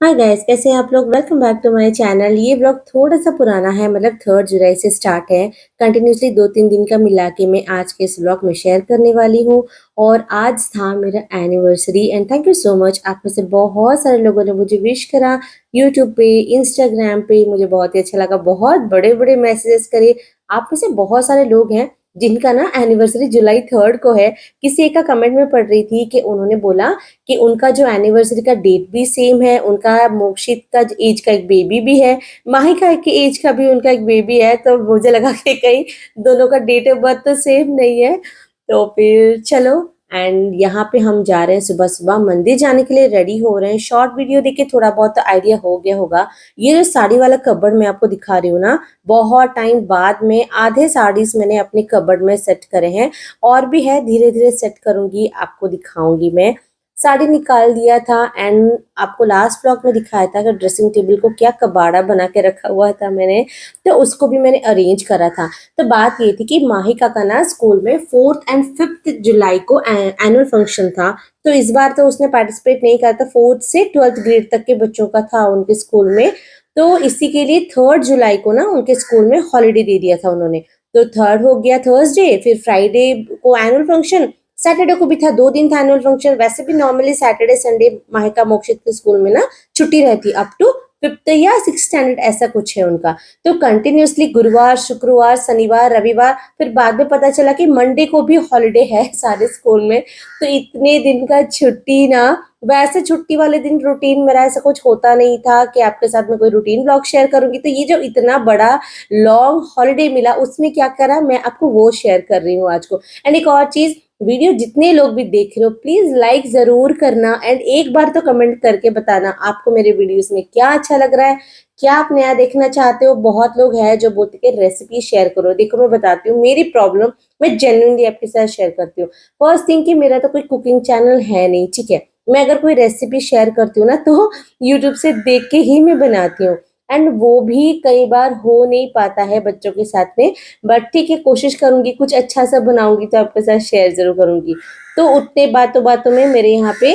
Hi guys, कैसे हैं आप लोग। Welcome back to my channel. ये व्लॉग थोड़ा सा पुराना है, मतलब 3 जुलाई से स्टार्ट है। कंटिन्यूसली 2-3 दिन का मिला के मैं आज के इस व्लॉग में शेयर करने वाली हूँ। और आज था मेरा anniversary and thank you so much. आप में से बहुत सारे लोगों ने मुझे विश करा यूट्यूब पे, इंस्टाग्राम पे। मुझे बहुत ही अच्छा लगा, बहुत बड़े बड़े मैसेजेस करे। आप में से बहुत सारे लोग हैं जिनका ना एनिवर्सरी जुलाई 3 को है। किसी एक का कमेंट में पढ़ रही थी कि उन्होंने बोला कि उनका जो एनिवर्सरी का डेट भी सेम है, उनका मोक्षित का एज का एक बेबी भी है, माहिका के एज का भी उनका एक बेबी है। तो मुझे लगा कि कहीं दोनों का डेट ऑफ बर्थ तो सेम नहीं है। तो फिर चलो, एंड यहाँ पे हम जा रहे हैं सुबह सुबह मंदिर जाने के लिए, रेडी हो रहे हैं। शॉर्ट वीडियो देख के थोड़ा बहुत आइडिया हो गया होगा। ये जो साड़ी वाला कबर्ड मैं आपको दिखा रही हूँ ना, बहुत टाइम बाद में आधे साड़ीज मैंने अपने कबर्ड में सेट करे हैं। और भी है, धीरे धीरे सेट करूंगी, आपको दिखाऊंगी मैं। साड़ी निकाल दिया था एंड आपको लास्ट ब्लॉग में दिखाया था कि ड्रेसिंग टेबल को क्या कबाड़ा बना के रखा हुआ था मैंने। तो उसको भी मैंने अरेंज करा था। तो बात ये थी कि माहिका का ना स्कूल में 4th एंड 5th जुलाई को एनुअल फंक्शन था। तो इस बार तो उसने पार्टिसिपेट नहीं करा था। 4th से 12th ग्रेड तक के बच्चों का था उनके स्कूल में। तो इसी के लिए 3rd जुलाई को ना उनके स्कूल में हॉलीडे दे दिया था उन्होंने। तो 3rd हो गया थर्सडे, फिर फ्राइडे को एनुअल फंक्शन, सैटरडे को भी था। 2 दिन था एनुअल फंक्शन। वैसे भी normally Saturday Sunday Mahika Mokshit के स्कूल में ना छुट्टी रहती, अप टू 5th या 6th स्टैंडर्ड ऐसा कुछ है उनका। तो कंटिन्यूअसली गुरुवार, शुक्रवार, शनिवार, रविवार, फिर बाद में पता चला कि मंडे को भी हॉलीडे है सारे स्कूल में। तो इतने दिन का छुट्टी ना, वैसे छुट्टी वाले दिन रूटीन मेरा ऐसा कुछ होता नहीं था कि आपके साथ में कोई रूटीन ब्लॉग शेयर करूंगी। तो ये जो इतना बड़ा लॉन्ग हॉलीडे मिला, उसमें क्या करा मैं आपको वो शेयर कर रही हूँ आज को। एंड एक और चीज, वीडियो जितने लोग भी देख रहे हो प्लीज लाइक जरूर करना एंड एक बार तो कमेंट करके बताना आपको मेरे वीडियोस में क्या अच्छा लग रहा है, क्या आप नया देखना चाहते हो। बहुत लोग हैं जो बोलते कि रेसिपी शेयर करो। देखो मैं बताती हूँ मेरी प्रॉब्लम, मैं जेन्युइनली आपके साथ शेयर करती हूँ। फर्स्ट थिंग कि मेरा तो कोई कुकिंग चैनल है नहीं, ठीक है। मैं अगर कोई रेसिपी शेयर करती हूँ ना तो यूट्यूब से देख के ही मैं बनाती हूँ। एंड वो भी कई बार हो नहीं पाता है बच्चों के साथ में। बट ठीक है, कोशिश करूंगी, कुछ अच्छा सा बनाऊंगी तो आपके साथ शेयर जरूर करूंगी। तो उतने बातों बातों में मेरे यहाँ पे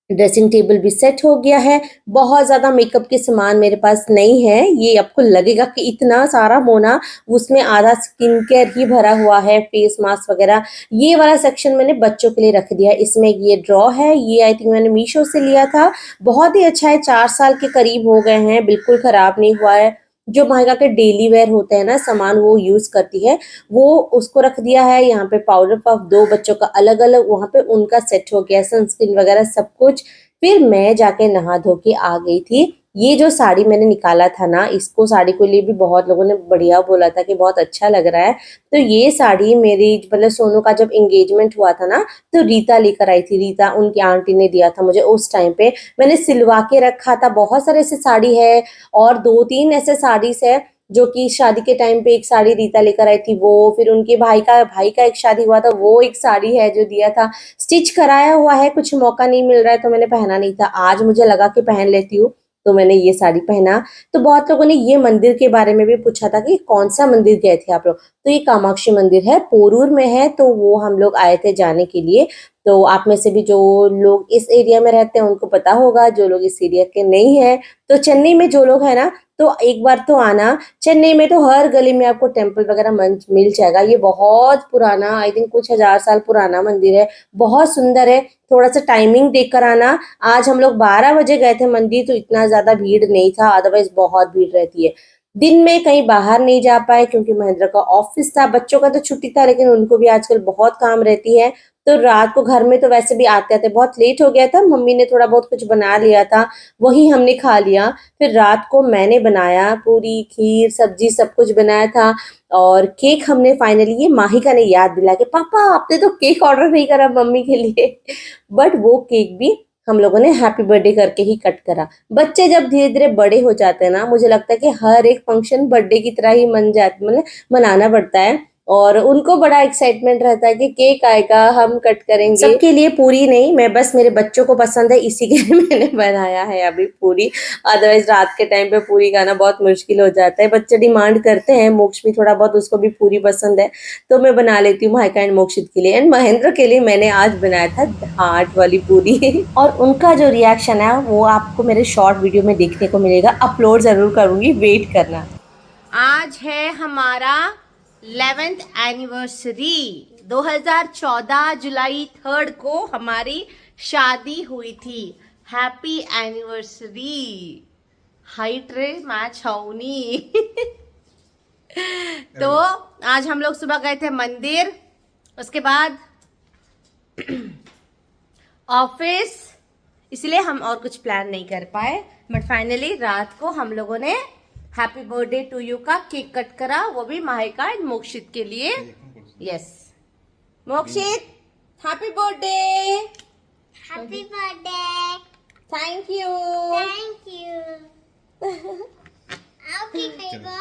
ड्रेसिंग टेबल भी सेट हो गया है। बहुत ज्यादा मेकअप के सामान मेरे पास नहीं है। ये आपको लगेगा कि इतना सारा मोना, उसमें आधा स्किन केयर ही भरा हुआ है, फेस मास्क वगैरह। ये वाला सेक्शन मैंने बच्चों के लिए रख दिया है। इसमें ये ड्रॉ है, ये आई थिंक मैंने मीशो से लिया था। बहुत ही अच्छा है, 4 साल के करीब हो गए हैं, बिल्कुल खराब नहीं हुआ है। जो मायका के डेली वेयर होते हैं ना सामान, वो यूज करती है, वो उसको रख दिया है। यहाँ पे पाउडर पफ दो बच्चों का अलग अलग, वहां पे उनका सेट हो गया, सनस्क्रीन वगैरह सब कुछ। फिर मैं जाके नहा धो के आ गई थी। ये जो साड़ी मैंने निकाला था ना, इसको साड़ी को लिए भी बहुत लोगों ने बढ़िया बोला था कि बहुत अच्छा लग रहा है। तो ये साड़ी मेरी, मतलब सोनू का जब एंगेजमेंट हुआ था ना, तो रीता लेकर आई थी। रीता उनकी आंटी ने दिया था मुझे उस टाइम पे, मैंने सिलवा के रखा था। बहुत सारे ऐसे साड़ी है और 2-3 ऐसे साड़ीज है जो कि शादी के टाइम पे, एक साड़ी रीता लेकर आई थी वो, फिर उनके भाई का एक शादी हुआ था, वो एक साड़ी है जो दिया था। स्टिच कराया हुआ है, कुछ मौका नहीं मिल रहा है तो मैंने पहना नहीं था। आज मुझे लगा कि पहन लेती हूँ, तो मैंने ये साड़ी पहना। तो बहुत लोगों ने ये मंदिर के बारे में भी पूछा था कि कौन सा मंदिर गए थे आप लोग। तो ये कामाक्षी मंदिर है, पोरूर में है। तो वो हम लोग आए थे जाने के लिए। तो आप में से भी जो लोग इस एरिया में रहते हैं उनको पता होगा, जो लोग इस एरिया के नहीं है तो चेन्नई में जो लोग है ना, तो एक बार तो आना। चेन्नई में तो हर गली में आपको टेम्पल वगैरह मिल जाएगा। ये बहुत पुराना, आई थिंक कुछ हजार साल पुराना मंदिर है, बहुत सुंदर है। थोड़ा सा टाइमिंग देखकर आना। आज हम लोग 12 बजे गए थे मंदिर, तो इतना ज्यादा भीड़ नहीं था, अदरवाइज बहुत भीड़ रहती है। दिन में कहीं बाहर नहीं जा पाए क्योंकि महेंद्र का ऑफिस था, बच्चों का तो छुट्टी था, लेकिन उनको भी आजकल बहुत काम रहती है। तो रात को घर में तो वैसे भी आते आते बहुत लेट हो गया था। मम्मी ने थोड़ा बहुत कुछ बना लिया था, वही हमने खा लिया। फिर रात को मैंने बनाया पूरी, खीर, सब्जी सब कुछ बनाया था। और केक हमने फाइनली, ये माहिका ने याद दिला के, पापा आपने तो केक ऑर्डर नहीं करा मम्मी के लिए। बट वो केक भी हम लोगों ने हैप्पी बर्थडे करके ही कट करा। बच्चे जब धीरे धीरे बड़े हो जाते हैं ना, मुझे लगता है कि हर एक फंक्शन बर्थडे की तरह ही मन जाता, मतलब मनाना पड़ता है। और उनको बड़ा एक्साइटमेंट रहता है कि केक आएगा, हम कट करेंगे। सबके लिए पूरी नहीं, मैं बस मेरे बच्चों को पसंद है इसी के लिए मैंने बनाया है अभी पूरी। अदरवाइज रात के टाइम पे पूरी खाना बहुत मुश्किल हो जाता है। बच्चे डिमांड करते हैं, मोक्ष भी थोड़ा बहुत, उसको भी पूरी पसंद है तो मैं बना लेती हूँ माइका एंड मोक्षित के लिए। एंड महेंद्र के लिए मैंने आज बनाया था हार्ट वाली पूरी और उनका जो रिएक्शन है वो आपको मेरे शॉर्ट वीडियो में देखने को मिलेगा। अपलोड जरूर करूंगी, वेट करना। आज है हमारा 11th एनिवर्सरी। 2014 जुलाई 3 को हमारी शादी हुई थी। Happy anniversary. हाइट रे मैच होनी। तो आज हम लोग सुबह गए थे मंदिर, उसके बाद ऑफिस, इसलिए हम और कुछ प्लान नहीं कर पाए। बट फाइनली रात को हम लोगों ने हैप्पी बर्थडे टू यू का केक कट करा, वो भी माहिका एंड मोक्षित के लिए। Yes Mokshit, happy birthday. Happy birthday. Thank you. Thank you. Okay बेबा।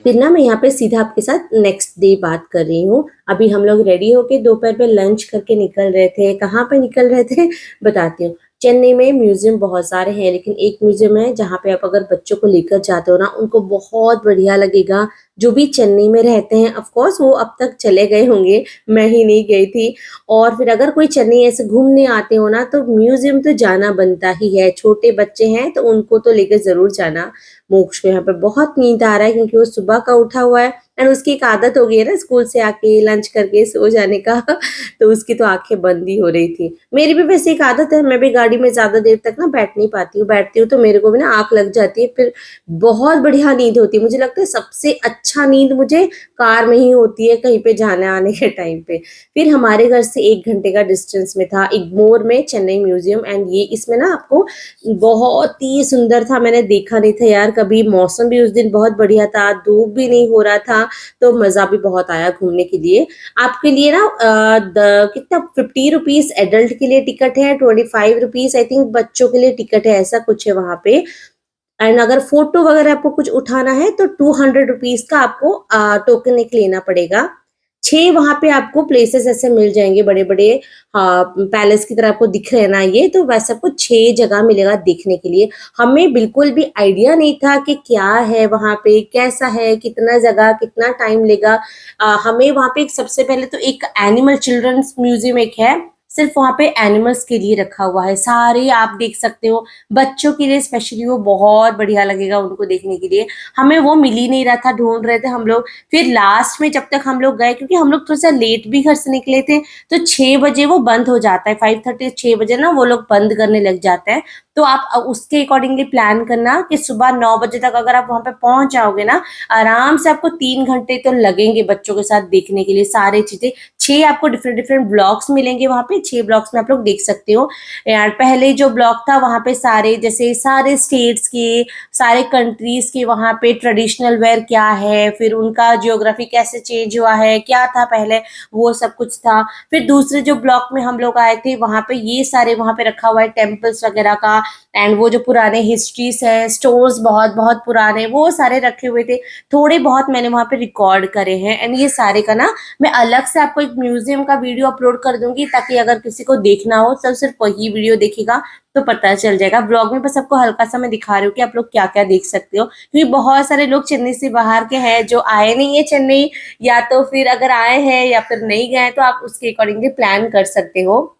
फिर ना मैं यहाँ पे सीधा आपके साथ नेक्स्ट डे बात कर रही हूँ। अभी हम लोग रेडी होके दोपहर पे लंच करके निकल रहे थे। कहाँ पे निकल रहे थे बताती हूँ। चेन्नई में म्यूजियम बहुत सारे हैं, लेकिन एक म्यूजियम है जहाँ पे आप अगर बच्चों को लेकर जाते हो ना, उनको बहुत बढ़िया लगेगा। जो भी चेन्नई में रहते हैं, ऑफ कोर्स वो अब तक चले गए होंगे, मैं ही नहीं गई थी। और फिर अगर कोई चेन्नई ऐसे घूमने आते हो ना, तो म्यूजियम तो जाना बनता ही है। छोटे बच्चे हैं तो उनको तो लेकर जरूर जाना। मोक्ष को यहाँ पे बहुत नींद आ रहा है क्योंकि वो सुबह का उठा हुआ है एंड उसकी एक आदत हो गई है ना स्कूल से आके लंच करके सो जाने का। तो उसकी तो आंखें बंद ही हो रही थी। मेरी भी वैसे एक आदत है, मैं भी गाड़ी में ज्यादा देर तक ना बैठ नहीं पाती हूँ। बैठती हूँ तो मेरे को भी ना आंख लग जाती है, फिर बहुत बढ़िया नींद होती है। मुझे लगता है सबसे अच्छा नींद मुझे कार में ही होती है, कहीं पे जाने आने के टाइम पे। फिर हमारे घर से 1 घंटे का डिस्टेंस में था इग्मोर में चेन्नई म्यूजियम। एंड ये इसमें ना आपको बहुत ही सुंदर था, मैंने देखा नहीं था यार कभी। मौसम भी उस दिन बहुत बढ़िया था, धूप भी नहीं हो रहा था, तो मजा भी बहुत आया घूमने के लिए। आपके लिए ना कितना 50 रुपीज एडल्ट के लिए टिकट है, 25 रुपीज आई थिंक बच्चों के लिए टिकट है, ऐसा कुछ है वहां पे। एंड अगर फोटो वगैरह आपको कुछ उठाना है तो 200 रुपीज का आपको टोकन एक लेना पड़ेगा। 6 वहां पे आपको प्लेसेस ऐसे मिल जाएंगे, बड़े बड़े पैलेस की तरह आपको दिख रहे हैं ना, ये तो वैसे आपको 6 जगह मिलेगा देखने के लिए। हमें बिल्कुल भी आइडिया नहीं था कि क्या है वहां पे, कैसा है, कितना जगह, कितना टाइम लेगा। हमें वहां पे सबसे पहले तो एक एनिमल चिल्ड्रंस म्यूजियम एक है, सिर्फ वहां पे एनिमल्स के लिए रखा हुआ है, सारे आप देख सकते हो। बच्चों के लिए स्पेशली वो बहुत बढ़िया लगेगा उनको देखने के लिए। हमें वो मिल ही नहीं रहा था, ढूंढ रहे थे हम लोग। फिर लास्ट में जब तक हम लोग गए, क्योंकि हम लोग थोड़ा सा लेट भी घर से निकले थे, तो 6 बजे वो बंद हो जाता है। 5:30 6 बजे ना वो लोग बंद करने लग जाते हैं। तो आप उसके अकॉर्डिंगली प्लान करना कि सुबह 9 बजे तक अगर आप वहां पे पहुंच जाओगे ना, आराम से आपको 3 घंटे तो लगेंगे बच्चों के साथ देखने के लिए सारी चीजें। 6 आपको डिफरेंट डिफरेंट ब्लॉक्स मिलेंगे वहां पे, 6 ब्लॉक्स में आप लोग देख सकते हो। यार पहले जो ब्लॉक था वहां पे सारे, जैसे सारे स्टेट्स के, सारे कंट्रीज के वहां पे ट्रेडिशनल वेयर क्या है, फिर उनका जियोग्राफी कैसे चेंज हुआ है, क्या था पहले, वो सब कुछ था। फिर दूसरे जो ब्लॉक में हम लोग आए थे वहां पे ये सारे वहां पे रखा हुआ है टेम्पल्स वगैरह का, एंड वो जो पुराने हिस्ट्रीज है, स्टोर्स बहुत बहुत पुराने, वो सारे रखे हुए थे। थोड़े बहुत मैंने वहां पे रिकॉर्ड करे हैं। एंड ये सारे का ना मैं अलग से आपको एक म्यूजियम का वीडियो अपलोड कर दूंगी, ताकि अगर किसी को देखना हो तो सिर्फ वही वीडियो देखेगा तो पता चल जाएगा। ब्लॉग में बस आपको हल्का सा मैं दिखा रही हूँ कि आप लोग क्या क्या देख सकते हो, क्योंकि बहुत सारे लोग चेन्नई से बाहर के हैं जो आए नहीं है चेन्नई, या तो फिर अगर आए हैं या फिर नहीं गए, तो आप उसके अकॉर्डिंगली प्लान कर सकते हो।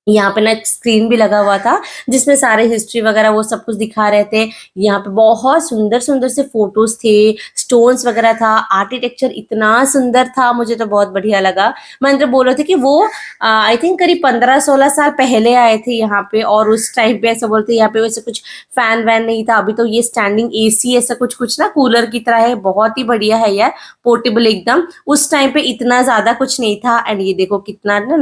यहाँ पे ना एक स्क्रीन भी लगा हुआ था जिसमें सारे हिस्ट्री वगैरह वो सब कुछ दिखा रहे थे। यहाँ पे बहुत सुंदर सुंदर से फोटोज थे, स्टोन्स वगैरह था, आर्किटेक्चर इतना सुंदर था, मुझे तो बहुत बढ़िया लगा। महेंद्र बोल रहे थे कि वो आई थिंक करीब 15-16 साल पहले आए थे यहाँ पे, और उस टाइम पे ऐसा बोलते यहाँ पे वैसे कुछ फैन वैन नहीं था। अभी तो ये स्टैंडिंग एसी ऐसा कुछ कुछ ना कूलर की तरह है, बहुत ही बढ़िया है यार, पोर्टेबल एकदम। उस टाइम पे इतना ज्यादा कुछ नहीं था। एंड ये देखो कितना ना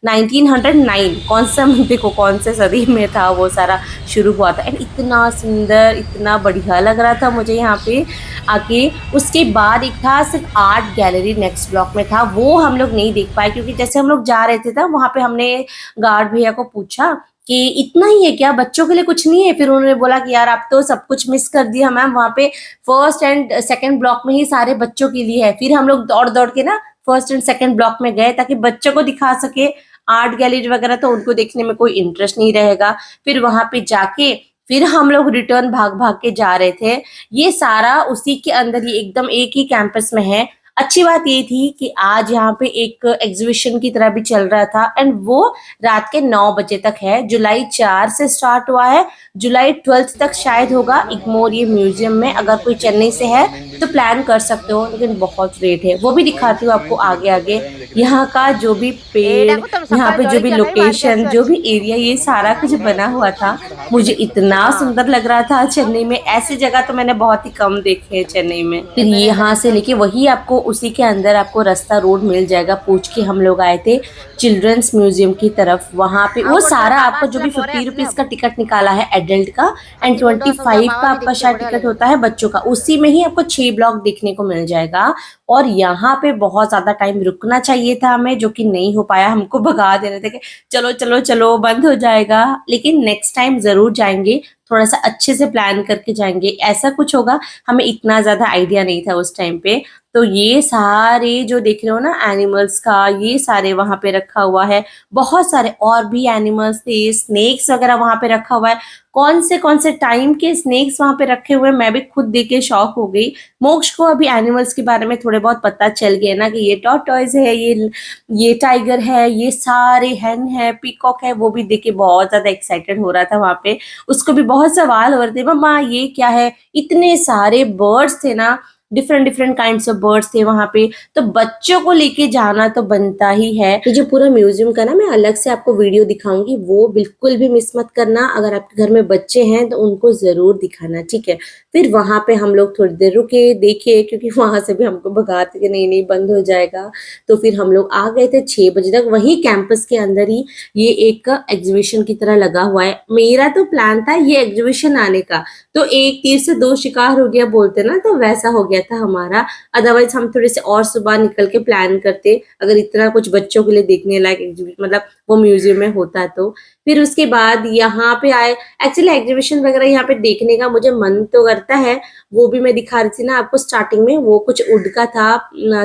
1909 कौन सा देखो कौन से सदी में था वो सारा शुरू हुआ था। एंड इतना सुंदर, इतना बढ़िया लग रहा था मुझे यहाँ पे आके। उसके बाद एक था सिर्फ आर्ट गैलरी नेक्स्ट ब्लॉक में था, वो हम लोग नहीं देख पाए, क्योंकि जैसे हम लोग जा रहे थे ना वहाँ पे हमने गार्ड भैया को पूछा कि इतना ही है क्या, बच्चों के लिए कुछ नहीं है? फिर उन्होंने बोला कि यार आप तो सब कुछ मिस कर दिया मैम, वहाँ पे फर्स्ट एंड सेकंड ब्लॉक में ही सारे बच्चों के लिए है। फिर हम लोग दौड़ दौड़ के ना फर्स्ट एंड सेकंड ब्लॉक में गए ताकि बच्चों को दिखा सके आर्ट गैलरी वगैरह, तो उनको देखने में कोई इंटरेस्ट नहीं रहेगा। फिर वहां पे जाके फिर हम लोग रिटर्न भाग भाग के जा रहे थे। ये सारा उसी के अंदर ही एकदम एक ही कैंपस में है। अच्छी बात ये थी कि आज यहाँ पे एक एग्जीबिशन की तरह भी चल रहा था एंड वो रात के 9 बजे तक है। जुलाई 4 से स्टार्ट हुआ है, जुलाई 12 तक शायद होगा इग्मोर ये म्यूजियम में। अगर कोई चेन्नई से है तो प्लान कर सकते हो, लेकिन बहुत रेट है, वो भी दिखाती हूँ आपको आगे आगे। यहाँ का जो भी पेड़, यहाँ पे जो भी लोकेशन, जो भी एरिया, ये सारा कुछ बना हुआ था, मुझे इतना सुंदर लग रहा था। चेन्नई में ऐसी जगह तो मैंने बहुत ही कम देखे हैं चेन्नई में। फिर यहाँ से लेके वही आपको उसी के अंदर आपको रास्ता रोड मिल जाएगा। पूछ के हम लोग आए थे चिल्ड्रंस म्यूजियम की तरफ। वहां पे वो सारा आपको जो भी 50 रुपीज का टिकट निकाला है एडल्ट का एंड 25 का आपका शायद टिकट होता है बच्चों का, उसी में ही आपको 6 ब्लॉक देखने को मिल जाएगा। और यहाँ पे बहुत ज्यादा टाइम रुकना चाहिए था हमें, जो कि नहीं हो पाया। हमको भगा दे रहे थे कि चलो चलो चलो बंद हो जाएगा, लेकिन नेक्स्ट टाइम जरूर जाएंगे, थोड़ा सा अच्छे से प्लान करके जाएंगे। ऐसा कुछ होगा, हमें इतना ज्यादा आइडिया नहीं था उस टाइम पे। तो ये सारे जो देख रहे हो ना एनिमल्स का, ये सारे वहां पे रखा हुआ है। बहुत सारे और भी एनिमल्स थे, स्नेक्स वगैरह वहां पे रखा हुआ है। कौन से टाइम के स्नेक्स वहां पे रखे हुए, मैं भी खुद देख के शॉक हो गई। मोक्ष को अभी एनिमल्स के बारे में थोड़े बहुत पता चल गया ना, कि ये टॉर्टॉइज है, ये टाइगर है, ये सारे hen है, पीकॉक है। वो भी देख के बहुत ज्यादा एक्साइटेड हो रहा था वहां पे। उसको भी बहुत सवाल हो रहे थे, मम्मा ये क्या है। इतने सारे बर्ड्स थे ना, different different kinds of birds थे वहां पे। तो बच्चों को लेके जाना तो बनता ही है। ये जो पूरा म्यूजियम का ना मैं अलग से आपको वीडियो दिखाऊंगी, वो बिल्कुल भी मिस मत करना। अगर आपके घर में बच्चे हैं तो उनको जरूर दिखाना, ठीक है। फिर वहां पे हम लोग थोड़ी देर रुके, देखे, क्योंकि वहां से भी हमको भगाते कि नहीं नहीं बंद हो जाएगा। तो फिर हम लोग आ गए थे 6 बजे तक। वही कैंपस के अंदर ही ये एक एग्जीबिशन की तरह लगा हुआ है। मेरा तो प्लान था ये एग्जीबिशन आने का, तो एक तीर से दो शिकार हो गया बोलते ना, तो वैसा हो गया था हमारा। अदरवाइज हम थोड़े से और सुबह निकल के प्लान करते, अगर इतना कुछ बच्चों के लिए देखने लायक एग्जीबिशन मतलब वो म्यूजियम में होता तो। फिर उसके बाद यहाँ पे आए। एक्चुअली एग्जीबिशन वगैरह यहाँ पे देखने का मुझे मन तो करता है। वो भी मैं दिखा रही थी ना आपको स्टार्टिंग में, वो कुछ वुड का था,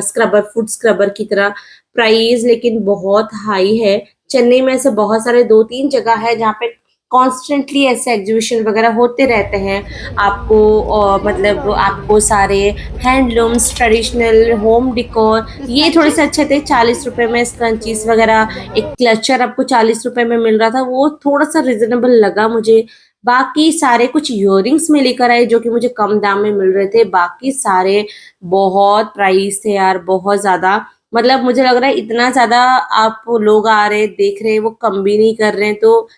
स्क्रबर, फुट स्क्रबर की तरह। प्राइस लेकिन बहुत हाई है। चेन्नई में ऐसे बहुत सारे 2-3 जगह है जहाँ पे कॉन्स्टेंटली ऐसे एग्जीबिशन वगैरह होते रहते हैं। आपको मतलब आपको सारे हैंडलूम्स, ट्रेडिशनल होम डिकोर, ये थोड़े से अच्छे थे। 40 रुपए में स्क्रंचीज वगैरह, एक क्लचर आपको 40 रुपए में मिल रहा था, वो थोड़ा सा रिजनेबल लगा मुझे। बाकी सारे कुछ इयररिंग्स में लेकर आए जो कि मुझे कम दाम में मिल रहे थे। बाकी सारे बहुत प्राइस थे यार, बहुत ज्यादा। मतलब मुझे लग रहा है इतना ज्यादा आप लोग आ रहे देख रहे हैं, वो कम भी नहीं कर रहे हैं, तो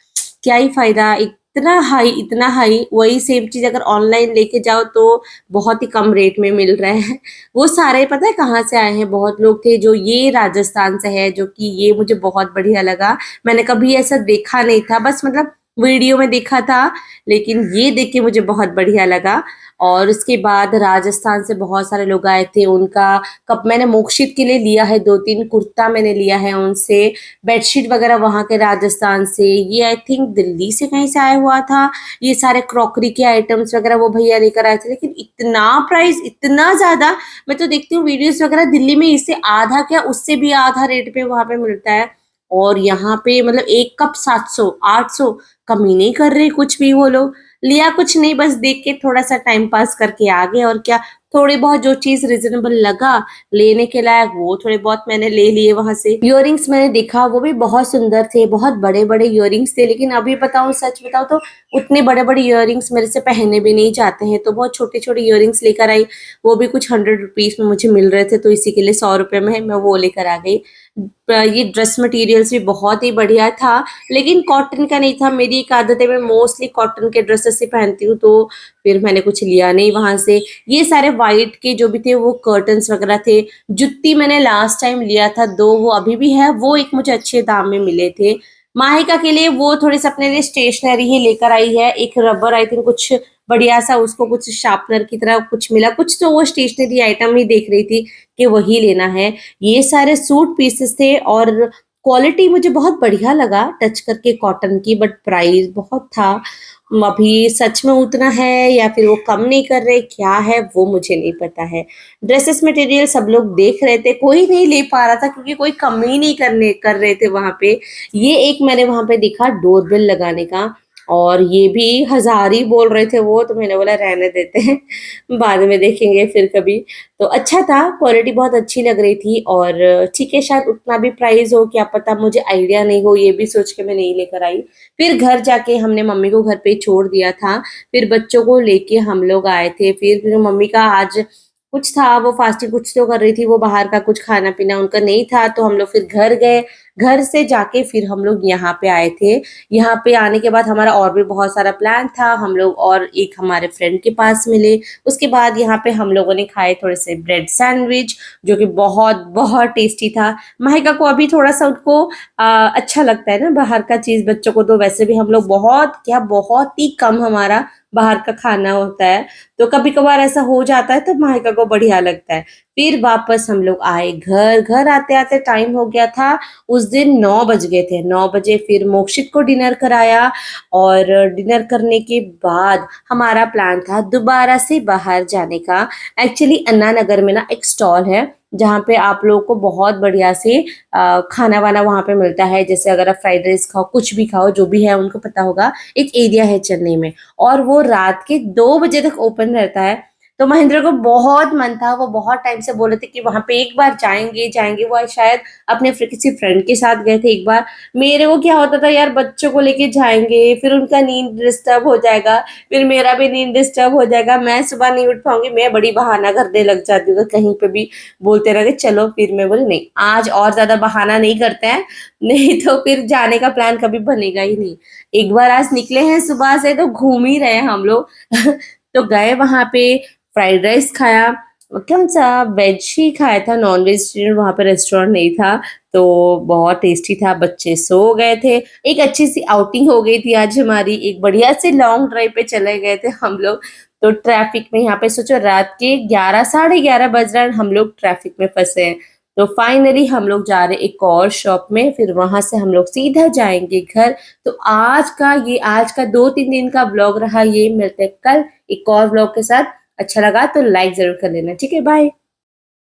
क्या ही फायदा। इतना हाई वही सेम चीज अगर ऑनलाइन लेके जाओ तो बहुत ही कम रेट में मिल रहा है। वो सारे पता है कहाँ से आए हैं, बहुत लोग थे जो ये राजस्थान से है, जो कि ये मुझे बहुत बढ़िया लगा। मैंने कभी ऐसा देखा नहीं था, बस मतलब वीडियो में देखा था, लेकिन ये देख के मुझे बहुत बढ़िया लगा। और उसके बाद राजस्थान से बहुत सारे लोग आए थे। उनका कप मैंने मोक्षित के लिए लिया है, 2-3 कुर्ता मैंने लिया है उनसे। बेडशीट वगैरह वहां के राजस्थान से, ये आई थिंक दिल्ली से कहीं से आया हुआ था। ये सारे क्रॉकरी के आइटम्स वगैरह वो भैया लेकर आए थे, लेकिन इतना प्राइस, इतना ज्यादा। मैं तो देखती हूँ वीडियोस वगैरह, दिल्ली में इससे आधा क्या उससे भी आधा रेट पे वहां पे मिलता है। और यहाँ पे मतलब एक कप 700-800, कमी नहीं कर रहे कुछ भी वो लोग। लिया कुछ नहीं, बस देख के थोड़ा सा टाइम पास करके आ गए, और क्या। थोड़ी बहुत जो चीज रिजनेबल लगा लेने के लायक, वो थोड़े बहुत मैंने ले लिए वहां से। इयररिंग्स मैंने देखा, वो भी बहुत सुंदर थे, बहुत बड़े बड़े इयररिंग्स थे। लेकिन अभी बताऊं, सच बताऊं तो उतने बड़े बड़े इयररिंग्स मेरे से पहने भी नहीं जाते हैं, तो बहुत छोटे छोटे इयररिंग्स लेकर आई। वो भी कुछ 100 रुपीज में मुझे मिल रहे थे, तो इसी के लिए 100 रुपए में मैं वो लेकर आ गई। ये ड्रेस मटेरियल्स भी बहुत ही बढ़िया था, लेकिन कॉटन का नहीं था। मेरी एक आदत है, मैं मोस्टली कॉटन के ड्रेसेस ही पहनती हूँ, तो फिर मैंने कुछ लिया नहीं वहां से। ये सारे वाइट के जो भी थे वो कर्टन्स वगैरह थे। जुत्ती मैंने लास्ट टाइम लिया था 2, वो अभी भी है, वो एक मुझे अच्छे दाम में मिले थे। माहिका के लिए वो थोड़ी सी अपने लिए स्टेशनरी ही लेकर आई है। एक रबर आई थिंक कुछ बढ़िया सा, उसको कुछ शार्पनर की तरह कुछ मिला, कुछ तो वो स्टेशनरी आइटम ही देख रही थी कि वही लेना है। ये सारे सूट पीसेस थे और क्वालिटी मुझे बहुत बढ़िया लगा टच करके कॉटन की, बट प्राइस बहुत था। अभी सच में उतना है या फिर वो कम नहीं कर रहे, क्या है वो मुझे नहीं पता है। ड्रेसेस मटेरियल सब लोग देख रहे थे, कोई नहीं ले पा रहा था क्योंकि कोई कम ही नहीं कर रहे थे वहां पे। ये एक मैंने वहां पे देखा डोरबेल लगाने का, और ये भी 1000 ही बोल रहे थे वो, तो मैंने बोला रहने देते हैं, बाद में देखेंगे फिर कभी। तो अच्छा था, क्वालिटी बहुत अच्छी लग रही थी। और ठीक है, शायद उतना भी प्राइस हो, क्या पता, मुझे आइडिया नहीं हो, ये भी सोच के मैं नहीं लेकर आई। फिर घर जाके हमने मम्मी को घर पे छोड़ दिया था, फिर बच्चों को लेके हम लोग आए थे। फिर मम्मी का आज कुछ था, वो फास्टिंग कुछ तो कर रही थी, वो बाहर का कुछ खाना पीना उनका नहीं था, तो हम लोग फिर घर गए। घर से जाके फिर हम लोग यहाँ पे आए थे। यहाँ पे आने के बाद हमारा और भी बहुत सारा प्लान था, हम लोग और एक हमारे फ्रेंड के पास मिले। उसके बाद यहाँ पे हम लोगों ने खाए थोड़े से ब्रेड सैंडविच, जो कि बहुत बहुत टेस्टी था। माहिका को अभी थोड़ा सा उनको अच्छा लगता है ना बाहर का चीज, बच्चों को तो वैसे भी हम लोग बहुत क्या बहुत ही कम हमारा बाहर का खाना होता है, तो कभी कभार ऐसा हो जाता है तो माहिका को बढ़िया लगता है। फिर वापस हम लोग आए घर। घर आते आते टाइम हो गया था, उस दिन 9 बज गए थे। 9 बजे फिर मोक्षित को डिनर कराया, और डिनर करने के बाद हमारा प्लान था दोबारा से बाहर जाने का। एक्चुअली अन्ना नगर में ना एक स्टॉल है जहाँ पे आप लोगों को बहुत बढ़िया से खाना वाना वहाँ पे मिलता है। जैसे अगर आप फ्राइड राइस खाओ, कुछ भी खाओ, जो भी है उनको पता होगा, एक एरिया है चेन्नई में, और वो रात के 2 बजे तक ओपन रहता है। तो महेंद्र को बहुत मन था, वो बहुत टाइम से बोले थे कि वहां पे एक बार जाएंगे जाएंगे। वो शायद अपने किसी फ्रेंड के साथ गए थे एक बार। मेरे को क्या होता था यार, बच्चों को लेके जाएंगे फिर उनका नींद डिस्टर्ब हो जाएगा, फिर मेरा भी नींद डिस्टर्ब हो जाएगा, मैं सुबह नहीं उठ पाऊंगी, मैं बड़ी बहाना करने लग जाती हूँ। तो कहीं पे भी बोलते रहे चलो, फिर मैं बोली नहीं, आज और ज्यादा बहाना नहीं करते हैं, नहीं तो फिर जाने का प्लान कभी बनेगा ही नहीं। एक बार आज निकले हैं सुबह से तो घूम ही रहे हैं हम लोग। तो गए वहां पे, फ्राइड राइस खाया, कौन सा वेज ही खाया था, नॉन वेजिटेरियन वहां पे रेस्टोरेंट नहीं था। तो बहुत टेस्टी था। बच्चे सो गए थे। एक अच्छी सी आउटिंग हो गई थी आज हमारी, एक बढ़िया से लॉन्ग ड्राइव पे चले गए थे हम लोग। तो ट्रैफिक में यहाँ पे सोचो रात के 11 11:30 बज रहे हैं, हम लोग ट्रैफिक में फंसे हैं। तो फाइनली हम लोग जा रहे एक और शॉप में, फिर वहां से हम लोग सीधा जाएंगे घर। तो आज का 2-3 दिन का व्लॉग रहा ये। मिलते हैं कल एक और व्लॉग के साथ। अच्छा लगा तो लाइक जरूर कर लेना, ठीक है, बाय।